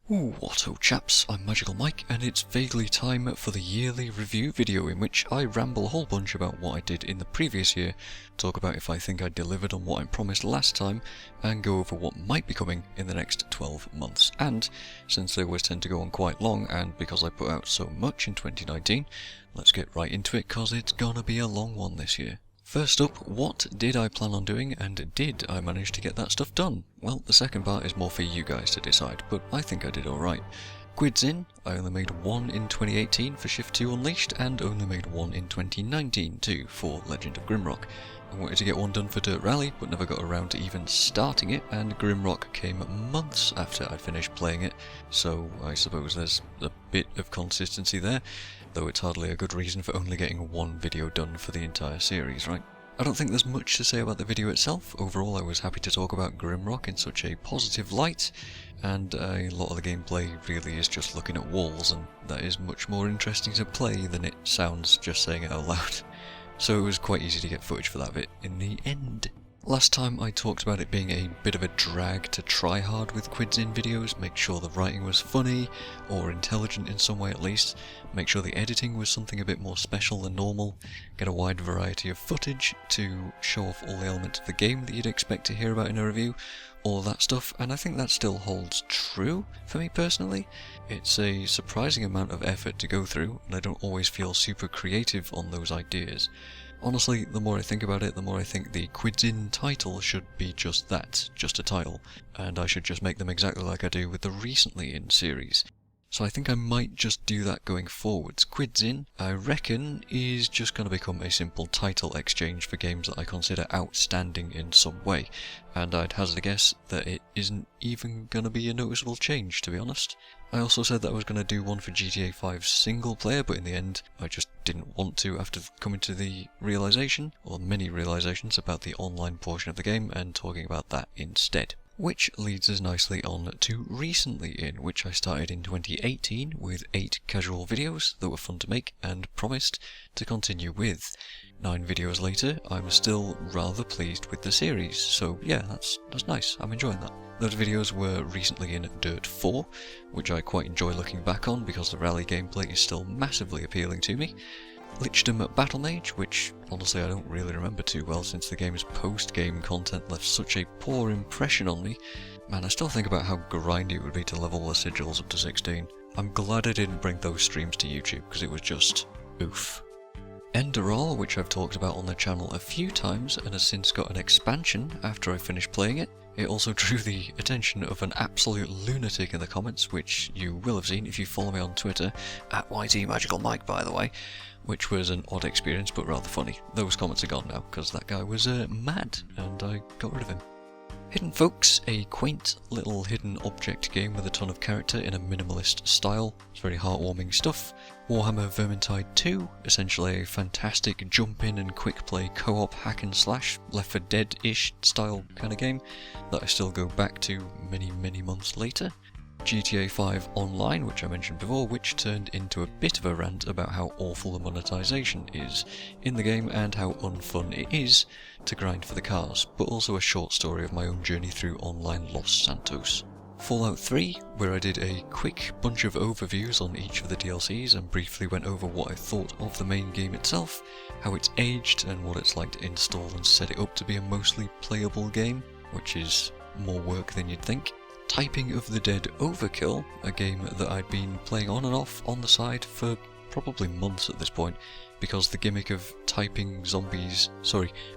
Whatto chaps, I'm Magical Mike and it's vaguely time for the yearly review video in which I ramble a whole bunch about what I did in the previous year, talk about if I think I delivered on what I promised last time, and go over what might be coming in the next 12 months. And since they always tend to go on quite long, and because I put out so much in 2019, let's get right into it cause it's gonna be a long one this year. First up, what did I plan on doing, and did I manage to get that stuff done? Well, the second part is more for you guys to decide, but I think I did alright. Quids in, I only made one in 2018 for Shift 2 Unleashed, and only made one in 2019 too for Legend of GRIMROCK. I wanted to get one done for Dirt Rally, but never got around to even starting it, and GRIMROCK came months after I'd finished playing it, so I suppose there's a bit of consistency there, though it's hardly a good reason for only getting one video done for the entire series, right? I don't think there's much to say about the video itself. Overall, I was happy to talk about GRIMROCK in such a positive light, and a lot of the gameplay really is just looking at walls, and that is much more interesting to play than it sounds just saying it out loud. So it was quite easy to get footage for that bit in the end. Last time I talked about it being a bit of a drag to try hard with quids in videos, make sure the writing was funny, or intelligent in some way at least, make sure the editing was something a bit more special than normal, get a wide variety of footage to show off all the elements of the game that you'd expect to hear about in a review, all of that stuff, and I think that still holds true for me personally. It's a surprising amount of effort to go through, and I don't always feel super creative on those ideas. Honestly, the more I think about it, the more I think the Quids In title should be just that, just a title, and I should just make them exactly like I do with the Recently In series. So I think I might just do that going forwards. Quids In, I reckon, is just going to become a simple title exchange for games that I consider outstanding in some way, and I'd hazard a guess that it isn't even going to be a noticeable change, to be honest. I also said that I was going to do one for GTA 5 single player, but in the end I just didn't want to after coming to the realisation, or many realisations about the online portion of the game, and talking about that instead. Which leads us nicely on to Recently In, which I started in 2018 with 8 casual videos that were fun to make and promised to continue with. 9 videos later, I'm still rather pleased with the series, so yeah, that's nice, I'm enjoying that. Those videos were Recently In Dirt 4, which I quite enjoy looking back on because the rally gameplay is still massively appealing to me. Lichdom Battle Mage, which honestly I don't really remember too well since the game's post-game content left such a poor impression on me. Man, I still think about how grindy it would be to level the sigils up to 16. I'm glad I didn't bring those streams to YouTube because it was just oof. Enderall, which I've talked about on the channel a few times and has since got an expansion after I finished playing it. It also drew the attention of an absolute lunatic in the comments, which you will have seen if you follow me on Twitter, at @MagicalMike by the way, which was an odd experience but rather funny. Those comments are gone now, because that guy was mad, and I got rid of him. Hidden Folks, a quaint little hidden object game with a ton of character in a minimalist style. It's very heartwarming stuff. Warhammer Vermintide 2, essentially a fantastic jump in and quick play co-op hack and slash, Left 4 Dead-ish style kind of game that I still go back to many months later. GTA 5 Online, which I mentioned before, which turned into a bit of a rant about how awful the monetization is in the game and how unfun it is to grind for the cars, but also a short story of my own journey through online Los Santos. Fallout 3, where I did a quick bunch of overviews on each of the DLCs and briefly went over what I thought of the main game itself, how it's aged and what it's like to install and set it up to be a mostly playable game, which is more work than you'd think. Typing of the Dead Overkill, a game that I'd been playing on and off on the side for probably months at this point, because the gimmick of typing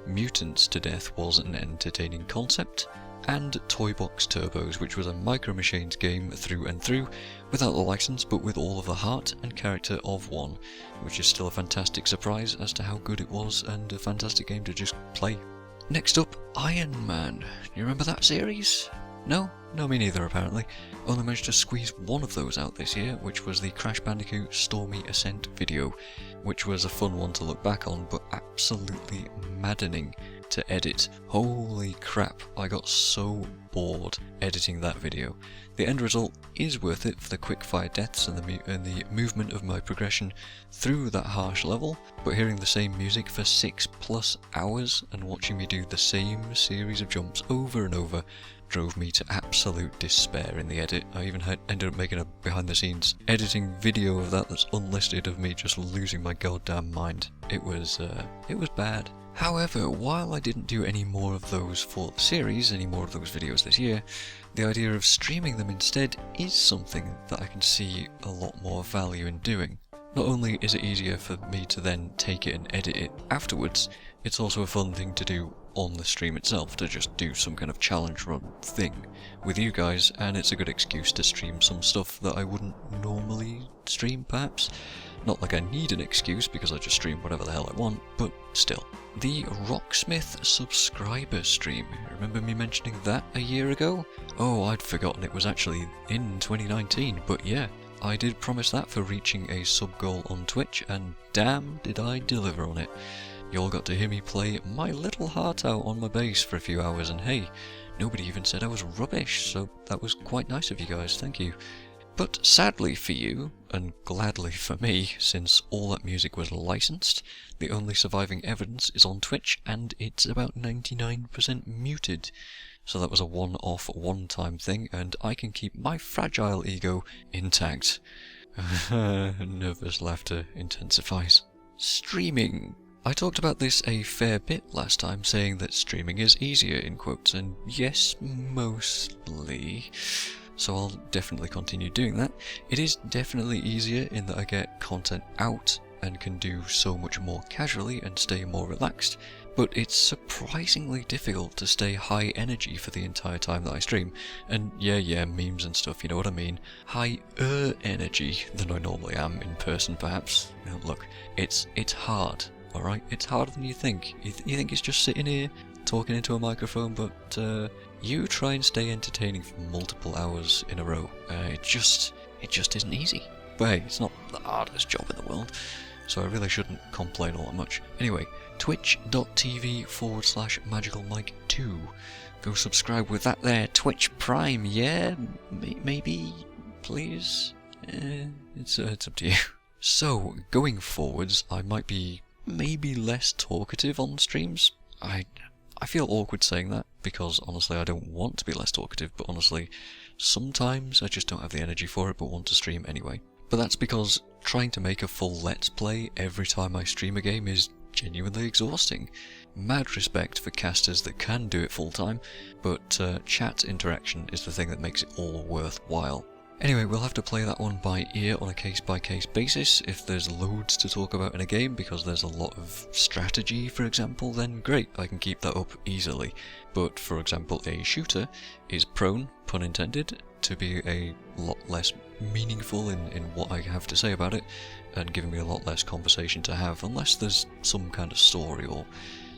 mutants to death was an entertaining concept. And TOYBOX Turbos, which was a Micro Machines game through and through, without the license but with all of the heart and character of one, which is still a fantastic surprise as to how good it was and a fantastic game to just play. Next up, Iron Man. You remember that series? No? No, me neither apparently. Only managed to squeeze one of those out this year, which was the Crash Bandicoot Stormy Ascent video, which was a fun one to look back on, but absolutely maddening to edit. Holy crap, I got so bored editing that video. The end result is worth it for the quick-fire deaths and the movement of my progression through that harsh level, but hearing the same music for 6+ hours and watching me do the same series of jumps over and over drove me to absolute despair in the edit. I even ended up making a behind the scenes editing video of that that's unlisted of me just losing my goddamn mind. It was bad. However, while I didn't do any more of those for the series, any more of those videos this year, the idea of streaming them instead is something that I can see a lot more value in doing. Not only is it easier for me to then take it and edit it afterwards, it's also a fun thing to do on the stream itself, to just do some kind of challenge run thing with you guys, and it's a good excuse to stream some stuff that I wouldn't normally stream perhaps. Not like I need an excuse because I just stream whatever the hell I want, but still. The Rocksmith subscriber stream, remember me mentioning that a year ago? Oh, I'd forgotten it was actually in 2019, but yeah, I did promise that for reaching a sub goal on Twitch, and damn did I deliver on it. You all got to hear me play my little heart out on my bass for a few hours, and hey, nobody even said I was rubbish, so that was quite nice of you guys, thank you. But sadly for you, and gladly for me, since all that music was licensed, the only surviving evidence is on Twitch, and it's about 99% muted. So that was a one-off, one-time thing, and I can keep my fragile ego intact. Nervous laughter intensifies. Streaming. I talked about this a fair bit last time, saying that streaming is easier in quotes, and yes, mostly. So I'll definitely continue doing that. It is definitely easier in that I get content out and can do so much more casually and stay more relaxed, but it's surprisingly difficult to stay high energy for the entire time that I stream. And yeah, memes and stuff, you know what I mean. Higher energy than I normally am in person perhaps. Now, look, it's hard, alright? It's harder than you think. You think it's just sitting here talking into a microphone, but you try and stay entertaining for multiple hours in a row. It just isn't easy. But hey, it's not the hardest job in the world, so I really shouldn't complain all that much. Anyway, twitch.tv/MagicalMike2. Go subscribe with that there. Twitch Prime, yeah? Maybe? Please? It's up to you. So, going forwards, I might be maybe less talkative on streams. I feel awkward saying that, because honestly I don't want to be less talkative, but honestly, sometimes I just don't have the energy for it, but want to stream anyway. But that's because trying to make a full Let's Play every time I stream a game is genuinely exhausting. Mad respect for casters that can do it full time, but chat interaction is the thing that makes it all worthwhile. Anyway, we'll have to play that one by ear on a case-by-case basis. If there's loads to talk about in a game, because there's a lot of strategy, for example, then great, I can keep that up easily. But, for example, a shooter is prone, pun intended, to be a lot less meaningful in what I have to say about it, and giving me a lot less conversation to have, unless there's some kind of story or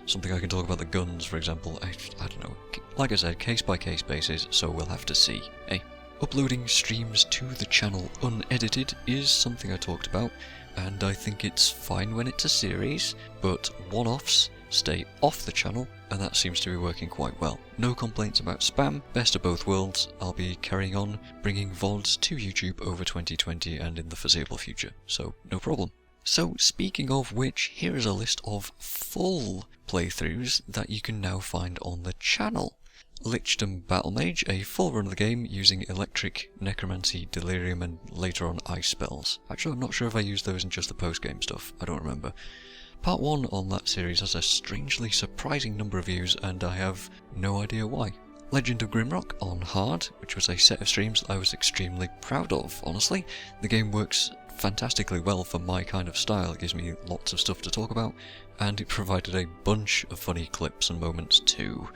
something I can talk about the guns, for example. I don't know. Like I said, case-by-case basis, so we'll have to see. Hey. Uploading streams to the channel unedited is something I talked about, and I think it's fine when it's a series, but one-offs stay off the channel, and that seems to be working quite well. No complaints about spam, best of both worlds. I'll be carrying on bringing VODs to YouTube over 2020 and in the foreseeable future, so no problem. So speaking of which, here is a list of full playthroughs that you can now find on the channel. Lichdom Battle Mage, a full run of the game using Electric, Necromancy, Delirium and later on Ice spells. Actually, I'm not sure if I used those in just the post-game stuff, I don't remember. Part 1 on that series has a strangely surprising number of views, and I have no idea why. Legend of Grimrock on Hard, which was a set of streams I was extremely proud of, honestly. The game works fantastically well for my kind of style, it gives me lots of stuff to talk about, and it provided a bunch of funny clips and moments too.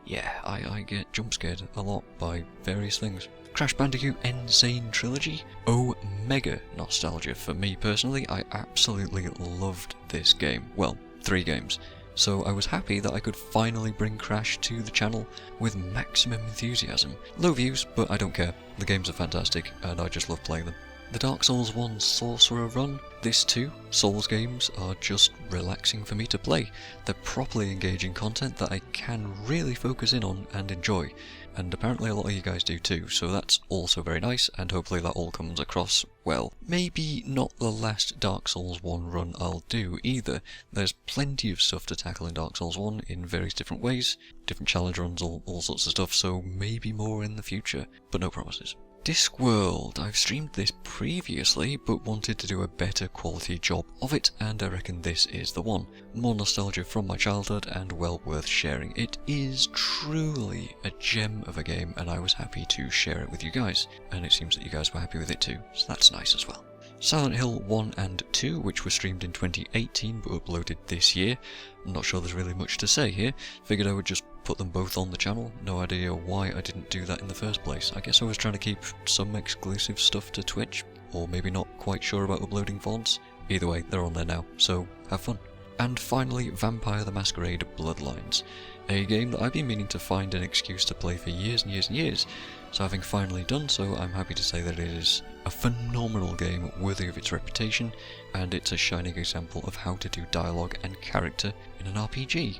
Yeah, I get jump scared a lot by various things. Crash Bandicoot Insane Trilogy. Oh, mega nostalgia for me personally. I absolutely loved this game. Well, 3 games. So I was happy that I could finally bring Crash to the channel with maximum enthusiasm. Low views, but I don't care. The games are fantastic, and I just love playing them. The Dark Souls 1 Sorcerer run. This too, Souls games are just relaxing for me to play. They're properly engaging content that I can really focus in on and enjoy. and apparently a lot of you guys do too, so that's also very nice, and hopefully that all comes across well. Maybe not the last Dark Souls 1 run I'll do either. There's plenty of stuff to tackle in Dark Souls 1 in various different ways, different challenge runs, all sorts of stuff, so maybe more in the future, but no promises. Discworld. I've streamed this previously, but wanted to do a better quality job of it, and I reckon this is the one. More nostalgia from my childhood, and well worth sharing. It is truly a gem of a game, and I was happy to share it with you guys, and it seems that you guys were happy with it too, so that's nice as well. Silent Hill 1 and 2, which were streamed in 2018 but uploaded this year. I'm not sure there's really much to say here. Figured I would just put them both on the channel. No idea why I didn't do that in the first place. I guess I was trying to keep some exclusive stuff to Twitch, or maybe not quite sure about uploading VODs. Either way, they're on there now, so have fun. And finally, Vampire the Masquerade Bloodlines, a game that I've been meaning to find an excuse to play for years and years and years, so having finally done so, I'm happy to say that it is a phenomenal game worthy of its reputation, and it's a shining example of how to do dialogue and character in an RPG.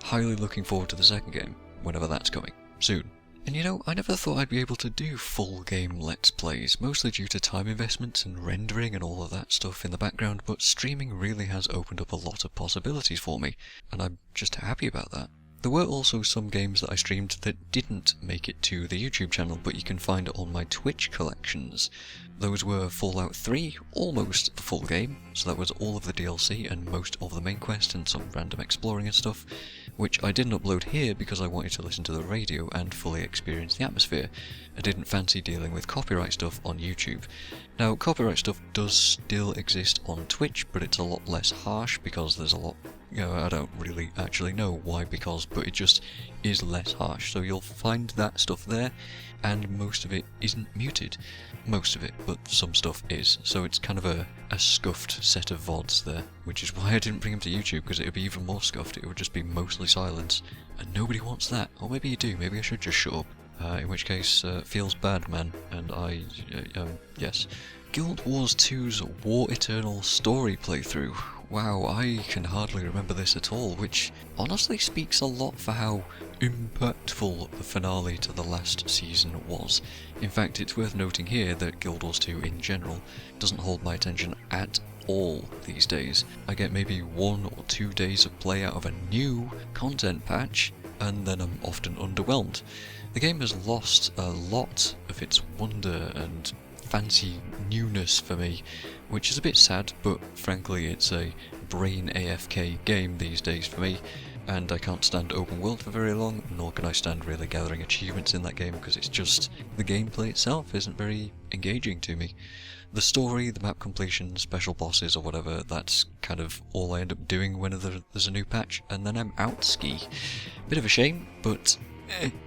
Highly looking forward to the second game, whenever that's coming, soon. And you know, I never thought I'd be able to do full game Let's Plays, mostly due to time investments and rendering and all of that stuff in the background, but streaming really has opened up a lot of possibilities for me, and I'm just happy about that. There were also some games that I streamed that didn't make it to the YouTube channel, but you can find it on my Twitch collections. Those were Fallout 3, almost the full game, so that was all of the DLC and most of the main quest and some random exploring and stuff, which I didn't upload here because I wanted to listen to the radio and fully experience the atmosphere. I didn't fancy dealing with copyright stuff on YouTube. Now, copyright stuff does still exist on Twitch, but it's a lot less harsh because there's a lot, I don't really actually know why because, but it just is less harsh. So you'll find that stuff there, and most of it isn't muted. Most of it, but some stuff is. So it's kind of a scuffed set of VODs there, which is why I didn't bring them to YouTube, because it would be even more scuffed. It would just be mostly silence, and nobody wants that. Or maybe you do, maybe I should just shut up. In which case, feels bad, man, and yes. Guild Wars 2's War Eternal story playthrough. Wow, I can hardly remember this at all, which honestly speaks a lot for how impactful the finale to the last season was. In fact, it's worth noting here that Guild Wars 2 in general doesn't hold my attention at all these days. I get maybe 1 or 2 days of play out of a new content patch, and then I'm often underwhelmed. The game has lost a lot of its wonder and fancy newness for me, which is a bit sad, but frankly it's a brain AFK game these days for me, and I can't stand open world for very long, nor can I stand really gathering achievements in that game, because it's just, the gameplay itself isn't very engaging to me. The story, the map completion, special bosses or whatever, that's kind of all I end up doing whenever there's a new patch, and then I'm out ski. Bit of a shame, but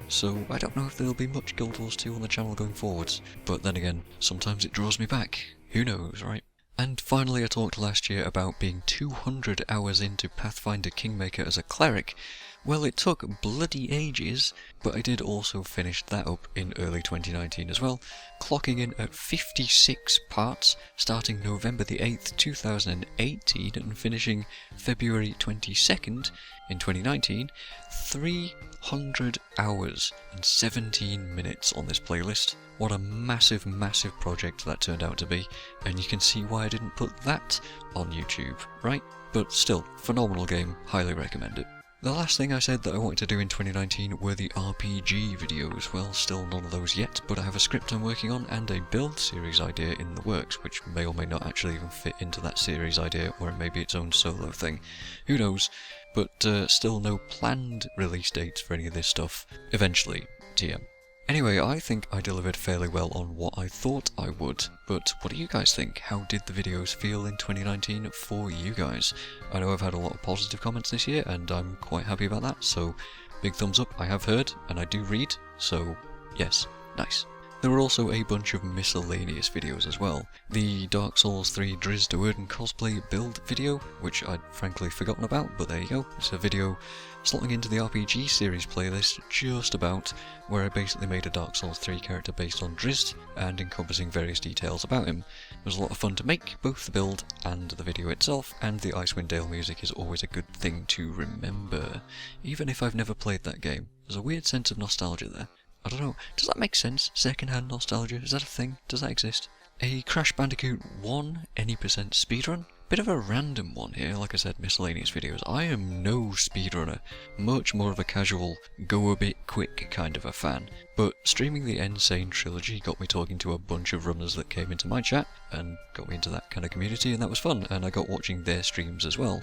so I don't know if there'll be much Guild Wars 2 on the channel going forwards, but then again, sometimes it draws me back. Who knows, right? And finally, I talked last year about being 200 hours into Pathfinder Kingmaker as a cleric. Well, it took bloody ages, but I did also finish that up in early 2019 as well, clocking in at 56 parts, starting November the 8th, 2018 and finishing February 22nd in 2019, 300 hours and 17 minutes on this playlist. What a massive, massive project that turned out to be, and you can see why I didn't put that on YouTube, right? But still, phenomenal game, highly recommend it. The last thing I said that I wanted to do in 2019 were the RPG videos. Well, still none of those yet, but I have a script I'm working on and a build series idea in the works, which may or may not actually even fit into that series idea, or it may be its own solo thing. Who knows? But still no planned release dates for any of this stuff. Eventually, TM. Anyway, I think I delivered fairly well on what I thought I would, but what do you guys think? How did the videos feel in 2019 for you guys? I know I've had a lot of positive comments this year, and I'm quite happy about that, so big thumbs up. I have heard, and I do read, so yes, nice. There were also a bunch of miscellaneous videos as well. The Dark Souls 3 Drizzt Do'Urden cosplay build video, which I'd frankly forgotten about, but there you go. It's a video slotting into the RPG series playlist just about, where I basically made a Dark Souls 3 character based on Drizzt, and encompassing various details about him. It was a lot of fun to make, both the build and the video itself, and the Icewind Dale music is always a good thing to remember. Even if I've never played that game, there's a weird sense of nostalgia there. I don't know, does that make sense? Second-hand nostalgia, is that a thing? Does that exist? A Crash Bandicoot 1 any percent speedrun? Bit of a random one here, like I said, miscellaneous videos. I am no speedrunner, much more of a casual, go a bit quick kind of a fan. But streaming the Insane trilogy got me talking to a bunch of runners that came into my chat, and got me into that kind of community, and that was fun, and I got watching their streams as well.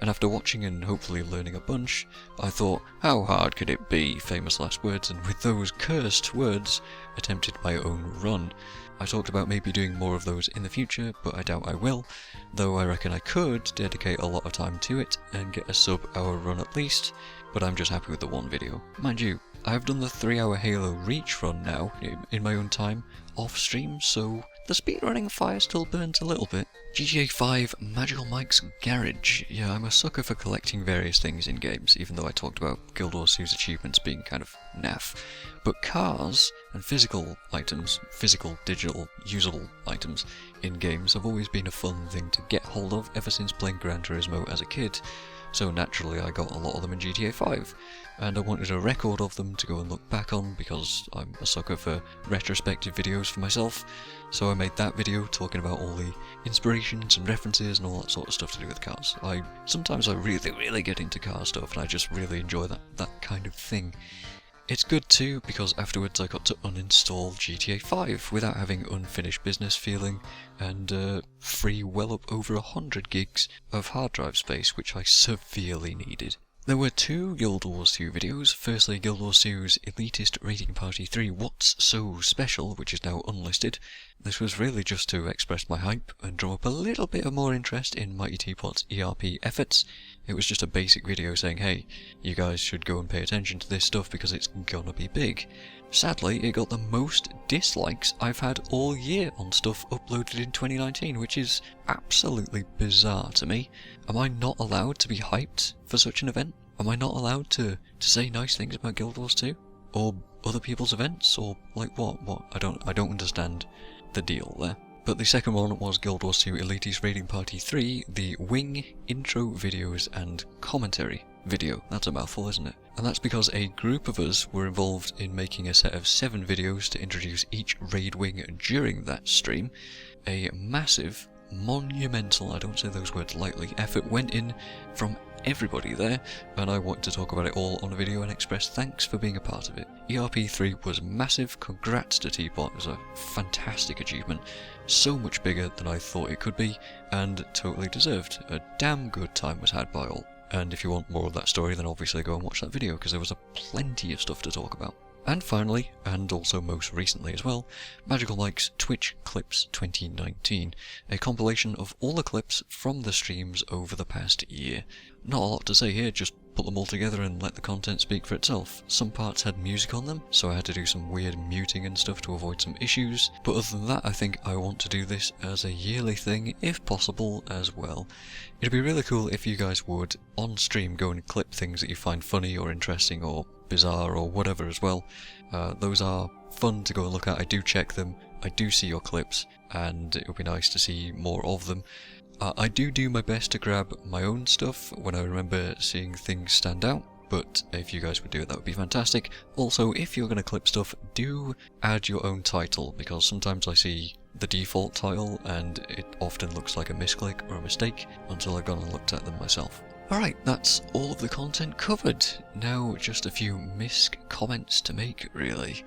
And after watching and hopefully learning a bunch, I thought, how hard could it be? Famous last words, and with those cursed words, attempted my own run. I talked about maybe doing more of those in the future, but I doubt I will, though I reckon I could dedicate a lot of time to it and get a sub-hour run at least, but I'm just happy with the one video. Mind you, I've done the 3-hour Halo Reach run now, in my own time, off stream, so the speedrunning fire still burns a little bit. GTA 5 Magical Mike's Garage. Yeah, I'm a sucker for collecting various things in games, even though I talked about Guild Wars 2's achievements being kind of naff. But cars and physical items, physical, digital, usable items in games have always been a fun thing to get hold of ever since playing Gran Turismo as a kid. So naturally I got a lot of them in GTA 5, and I wanted a record of them to go and look back on because I'm a sucker for retrospective videos for myself. So I made that video talking about all the inspirations and references and all that sort of stuff to do with cars. Sometimes I really get into car stuff, and I just really enjoy that kind of thing. It's good too, because afterwards I got to uninstall GTA 5 without having unfinished business feeling, and free well up over 100 gigs of hard drive space, which I severely needed. There were 2 Guild Wars 2 videos. Firstly, Guild Wars 2's Elitist Raiding Party 3 What's So Special, which is now unlisted. This was really just to express my hype and draw up a little bit of more interest in Mighty Teapot's ERP efforts. It was just a basic video saying, hey, you guys should go and pay attention to this stuff because it's gonna be big. Sadly, it got the most dislikes I've had all year on stuff uploaded in 2019, which is absolutely bizarre to me. Am I not allowed to be hyped for such an event? Am I not allowed to say nice things about Guild Wars 2? Or other people's events? Or like what? I don't understand the deal there. But the second one was Guild Wars 2 Elitist Raiding Party 3, the Wing intro videos and commentary video. That's a mouthful, isn't it? And that's because a group of us were involved in making a set of 7 videos to introduce each raid wing during that stream. A massive, monumental, I don't say those words lightly, effort went in from everybody there, and I want to talk about it all on a video and express thanks for being a part of it. ERP3 was massive, congrats to Teapot, it was a fantastic achievement, so much bigger than I thought it could be, and totally deserved. A damn good time was had by all. And if you want more of that story, then obviously go and watch that video, because there was plenty of stuff to talk about. And finally, and also most recently as well, Magical Mike's Twitch Clips 2019, a compilation of all the clips from the streams over the past year. Not a lot to say here, just put them all together and let the content speak for itself. Some parts had music on them, so I had to do some weird muting and stuff to avoid some issues, but other than that I think I want to do this as a yearly thing, if possible as well. It'd be really cool if you guys would, on stream, go and clip things that you find funny or interesting or bizarre or whatever as well. Those are fun to go and look at, I do check them, I do see your clips, and it would be nice to see more of them. I do my best to grab my own stuff when I remember seeing things stand out, but if you guys would do it, that would be fantastic. Also, if you're going to clip stuff, do add your own title, because sometimes I see the default title and it often looks like a misclick or a mistake until I've gone and looked at them myself. Alright, that's all of the content covered. Now just a few missed comments to make, really.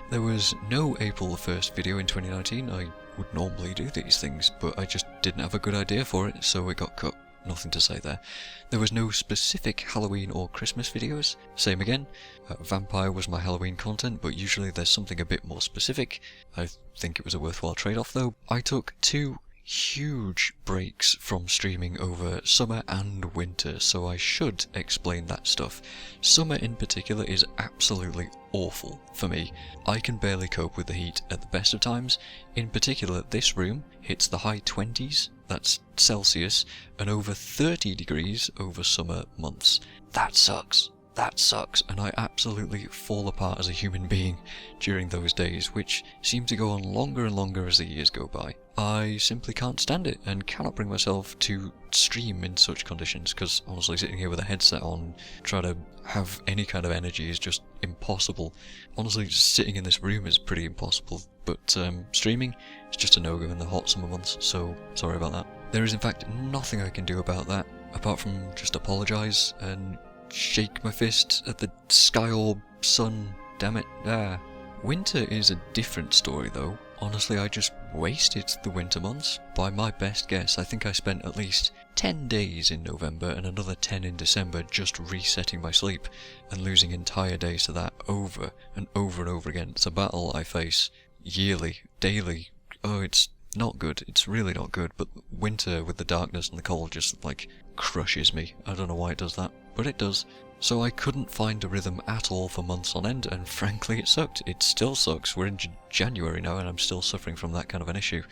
There was no April the 1st video in 2019. I would normally do these things, but I just didn't have a good idea for it, so it got cut. Nothing to say there. There was no specific Halloween or Christmas videos. Same again. Vampire was my Halloween content, but usually there's something a bit more specific. I think it was a worthwhile trade-off though. I took 2 huge breaks from streaming over summer and winter, so I should explain that stuff. Summer in particular is absolutely awful for me. I can barely cope with the heat at the best of times. In particular, this room hits the high 20s, that's Celsius, and over 30 degrees over summer months. That sucks. that sucks, and I absolutely fall apart as a human being during those days, which seem to go on longer and longer as the years go by. I simply can't stand it and cannot bring myself to stream in such conditions, because honestly sitting here with a headset on, trying to have any kind of energy is just impossible. Honestly, just sitting in this room is pretty impossible, but streaming is just a no-go in the hot summer months, so sorry about that. There is in fact nothing I can do about that, apart from just apologise and shake my fist at the sky orb sun, damn it. Winter is a different story though. Honestly, I just wasted the winter months. By my best guess, I think I spent at least 10 days in November and another 10 in December just resetting my sleep and losing entire days to that over and over and over again. It's a battle I face yearly, daily. Oh, it's not good. It's really not good, but winter with the darkness and the cold just like crushes me. I don't know why it does that, but it does. So I couldn't find a rhythm at all for months on end, and frankly it sucked. It still sucks. We're in January now and I'm still suffering from that kind of an issue.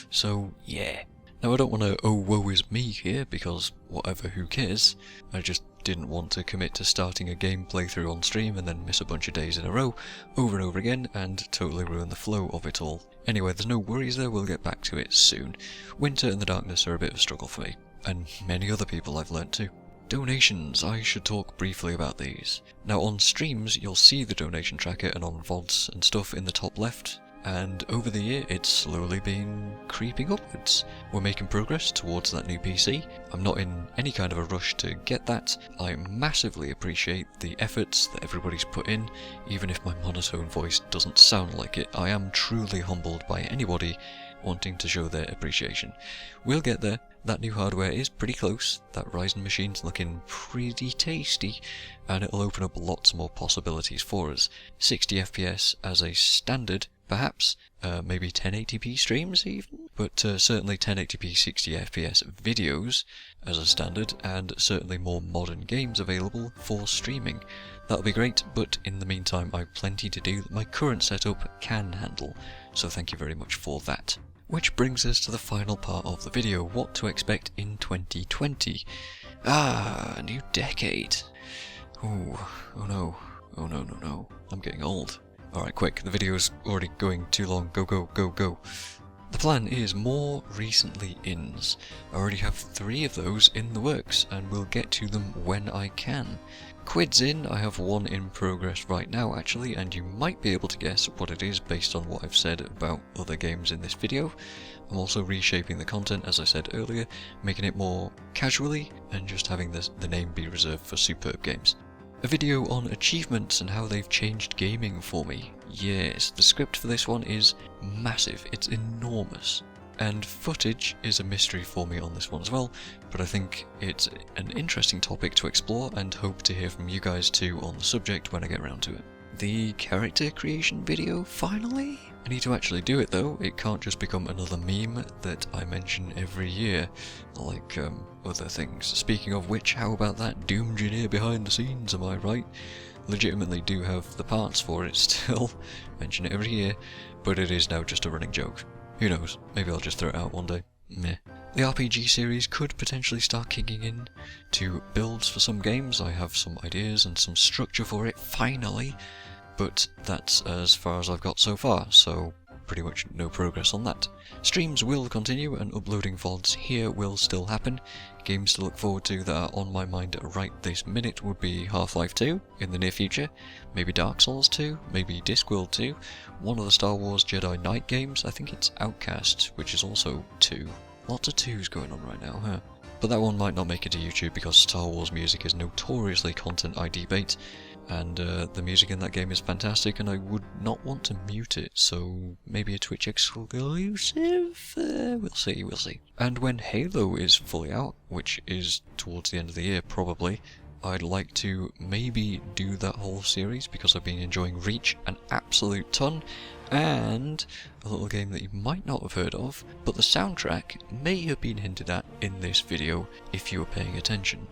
So yeah. Now I don't want to oh woe is me here, because whatever, who cares. I just didn't want to commit to starting a game playthrough on stream and then miss a bunch of days in a row, over and over again, and totally ruin the flow of it all. Anyway, there's no worries there, we'll get back to it soon. Winter and the darkness are a bit of a struggle for me, and many other people I've learnt to. Donations, I should talk briefly about these. Now on streams you'll see the donation tracker and on VODs and stuff in the top left, and over the year it's slowly been creeping upwards. We're making progress towards that new PC. I'm not in any kind of a rush to get that. I massively appreciate the efforts that everybody's put in, even if my monotone voice doesn't sound like it. I am truly humbled by anybody wanting to show their appreciation. We'll get there. That new hardware is pretty close, that Ryzen machine's looking pretty tasty, and it'll open up lots more possibilities for us. 60 FPS as a standard, perhaps, maybe 1080p streams even, but certainly 1080p 60 FPS videos as a standard, and certainly more modern games available for streaming. That'll be great, but in the meantime I've plenty to do that my current setup can handle, so thank you very much for that. Which brings us to the final part of the video, what to expect in 2020. A new decade. Oh no, I'm getting old. Alright, quick, the video's already going too long, go. The plan is more recently ins. I already have 3 of those in the works, and we'll get to them when I can. Quids in, I have 1 in progress right now actually, and you might be able to guess what it is based on what I've said about other games in this video. I'm also reshaping the content, as I said earlier, making it more casually, and just having the name be reserved for superb games. A video on achievements and how they've changed gaming for me. Yes, the script for this one is massive, it's enormous. And footage is a mystery for me on this one as well, but I think it's an interesting topic to explore and hope to hear from you guys too on the subject when I get around to it. The character creation video, finally? I need to actually do it though, it can't just become another meme that I mention every year, like other things. Speaking of which, how about that Doom Engineer behind the scenes, am I right? Legitimately do have the parts for it still, mention it every year, but it is now just a running joke. Who knows, maybe I'll just throw it out one day. Meh. The RPG series could potentially start kicking in to builds for some games. I have some ideas and some structure for it, finally, but that's as far as I've got so far, so pretty much no progress on that. Streams will continue and uploading VODs here will still happen. Games to look forward to that are on my mind right this minute would be Half-Life 2 in the near future, maybe Dark Souls 2, maybe Discworld 2, one of the Star Wars Jedi Knight games, I think it's Outcast, which is also 2. Lots of 2s going on right now, huh? But that one might not make it to YouTube because Star Wars music is notoriously content ID bait, and the music in that game is fantastic and I would not want to mute it, so maybe a Twitch exclusive? We'll see. And when Halo is fully out, which is towards the end of the year probably, I'd like to maybe do that whole series because I've been enjoying Reach an absolute ton, and a little game that you might not have heard of, but the soundtrack may have been hinted at in this video if you were paying attention.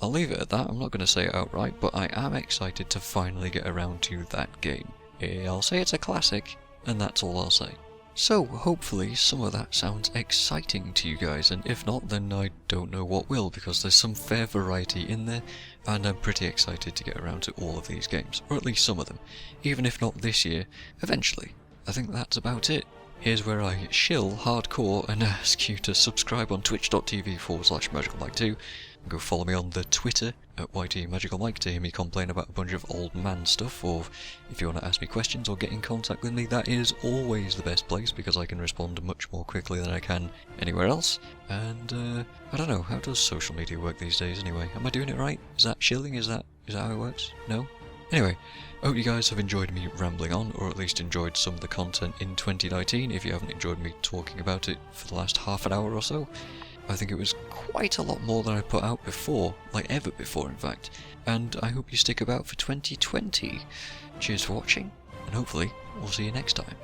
I'll leave it at that, I'm not going to say it outright, but I am excited to finally get around to that game. I'll say it's a classic, and that's all I'll say. So hopefully some of that sounds exciting to you guys, and if not, then I don't know what will, because there's some fair variety in there, and I'm pretty excited to get around to all of these games, or at least some of them, even if not this year, eventually. I think that's about it. Here's where I shill hardcore and ask you to subscribe on twitch.tv/MagicalMike2, and go follow me on the Twitter at YTMagicalMike to hear me complain about a bunch of old man stuff, or if you want to ask me questions or get in contact with me, that is always the best place because I can respond much more quickly than I can anywhere else. And I don't know, how does social media work these days anyway? Am I doing it right? Is that shilling? Is that how it works? No? Anyway, I hope you guys have enjoyed me rambling on, or at least enjoyed some of the content in 2019, if you haven't enjoyed me talking about it for the last half an hour or so. I think it was quite a lot more than I put out before, like ever before in fact, and I hope you stick about for 2020. Cheers for watching, and hopefully we'll see you next time.